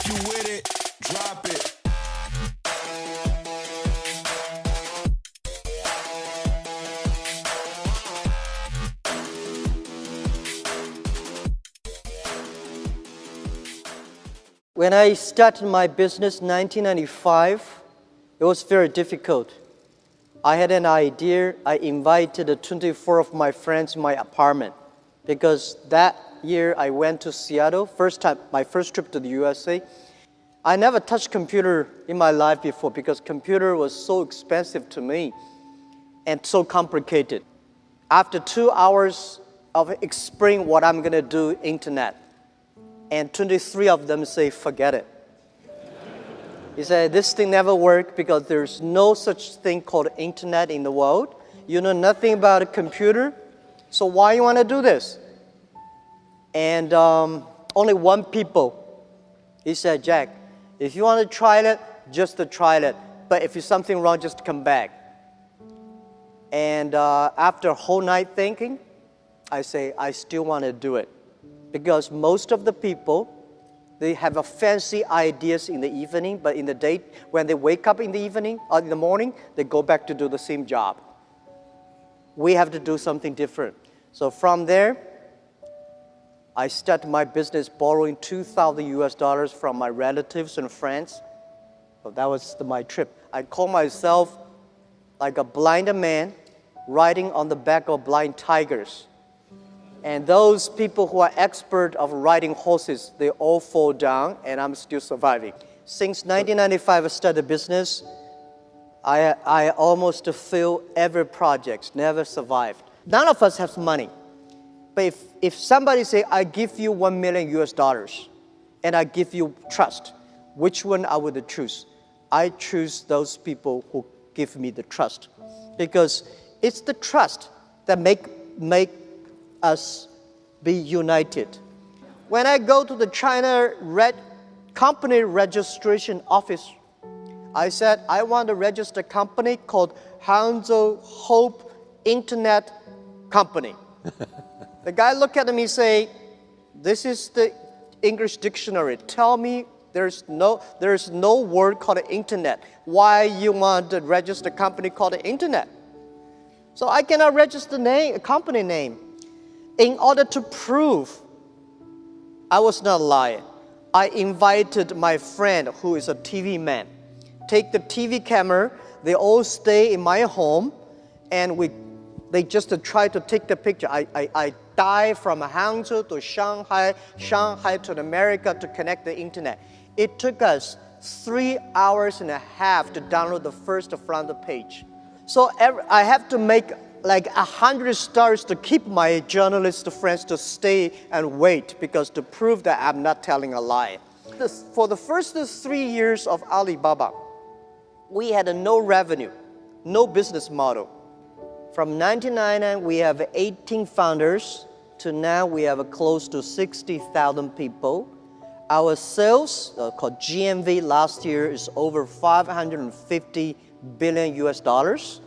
If you with it, drop it. When I started my business in 1995, it was very difficult. I had an idea. I invited 24 of my friends in my apartment because that year I went to Seattle, my first trip to the USA. I never touched computer in my life before because computer was so expensive to me and so complicated. After 2 hours of explaining what I'm going to do, internet, and 23 of them say, forget it. He said, this thing never worked because there's no such thing called internet in the world. You know nothing about a computer, so why you want to do this? And only one people, he said, Jack, if you want to try it, just to try it. But if there's something wrong, just come back. And after a whole night thinking, I say, I still want to do it. Because most of the people, they have a fancy ideas in the evening, but in the day, when they wake up in the evening or in the morning, they go back to do the same job. We have to do something different. So from there, I started my business borrowing $2,000 from my relatives and friends. So that was my trip. I call myself like a blind man riding on the back of blind tigers. And those people who are expert of riding horses, they all fall down, and I'm still surviving. Since 1995, I started business. I almost failed every project, never survived. None of us have money. But if somebody say, I give you $1 million and I give you trust, which one I would choose? I choose those people who give me the trust. Because it's the trust that make us be united. When I go to the China company registration office, I said, I want to register a company called Hangzhou Hope Internet Company. The guy looked at me and say, this is the English dictionary. Tell me there's no word called internet. Why you want to register a company called the internet? So I cannot register a company name. In order to prove I was not lying, I invited my friend who is a TV man. Take the TV camera, they all stay in my home, and they just try to take the picture. I dive from Hangzhou to Shanghai, Shanghai to America to connect the internet. It took us 3 hours and a half to download the first front page. So I have to make like 100 stars to keep my journalist friends to stay and wait because to prove that I'm not telling a lie. For the first 3 years of Alibaba, we had no revenue, no business model. From 1999, we have 18 founders to now we have close to 60,000 people. Our sales, called GMV last year, is over 550 billion US dollars.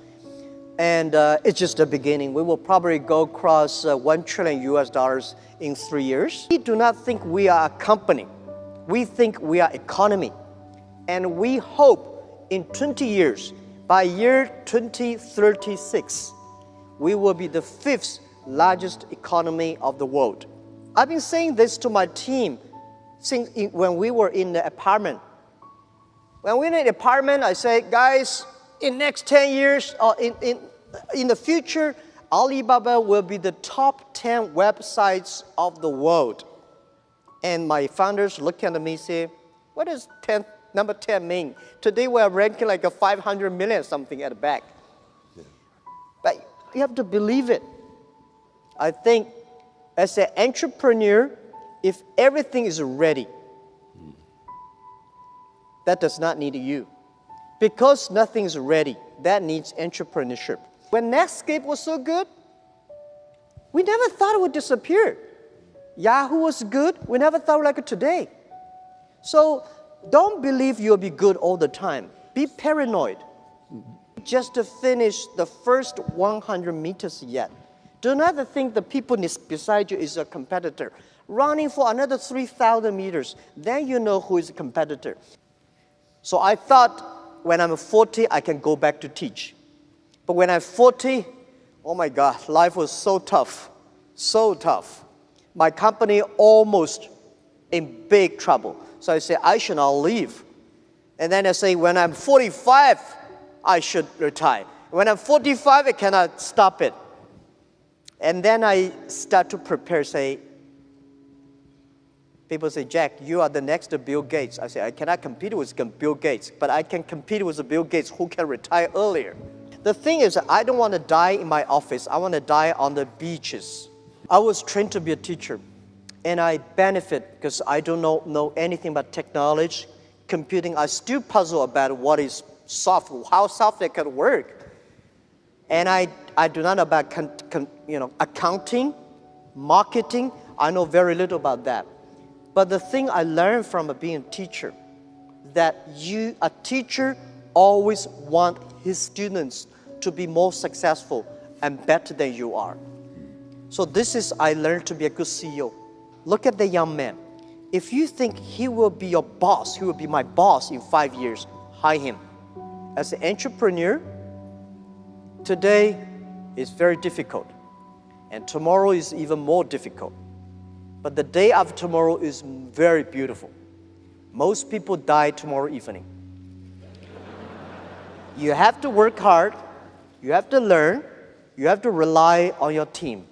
And it's just the beginning. We will probably go across 1 trillion US dollars in 3 years. We do not think we are a company. We think we are economy. And we hope in 20 years, by year 2036, we will be the 5th largest economy of the world. I've been saying this to my team since when we were in the apartment. When we're in the apartment, I say, guys, in next 10 years, or in the future, Alibaba will be the top 10 websites of the world. And my founders look at me and say, what does number 10 mean? Today we're ranking like a 500 million something at the back. Yeah. But you have to believe it. I think as an entrepreneur, if everything is ready, that does not need you. Because nothing is ready, that needs entrepreneurship. When Netscape was so good, we never thought it would disappear. Yahoo was good, we never thought like today. So don't believe you'll be good all the time. Be paranoid. Just to finish the first 100 meters yet. Do not think the people beside you is a competitor. running for another 3,000 meters. Then you know who is a competitor. So I thought when I'm 40, I can go back to teach. But when I'm 40, oh my God, life was so tough, so tough. My company almost in big trouble. So I say, I should not leave. And then I say, when I'm 45, I should retire. When I'm 45, I cannot stop it. And then I start to prepare, say, people say, Jack, you are the next Bill Gates. I say, I cannot compete with Bill Gates, but I can compete with Bill Gates who can retire earlier. The thing is, I don't want to die in my office. I want to die on the beaches. I was trained to be a teacher, and I benefit because I don't know anything about technology, computing. I still puzzle about what is software, how software can work. And I do not know about accounting, marketing. I know very little about that. But the thing I learned from being a teacher, that a teacher always want his students to be more successful and better than you are. So this is, I learned to be a good CEO. Look at the young man. If you think he will be your boss, he will be my boss in 5 years, hire him. As an entrepreneur, today is very difficult, and tomorrow is even more difficult. But the day after tomorrow is very beautiful. Most people die tomorrow evening. You have to work hard, you have to learn, you have to rely on your team.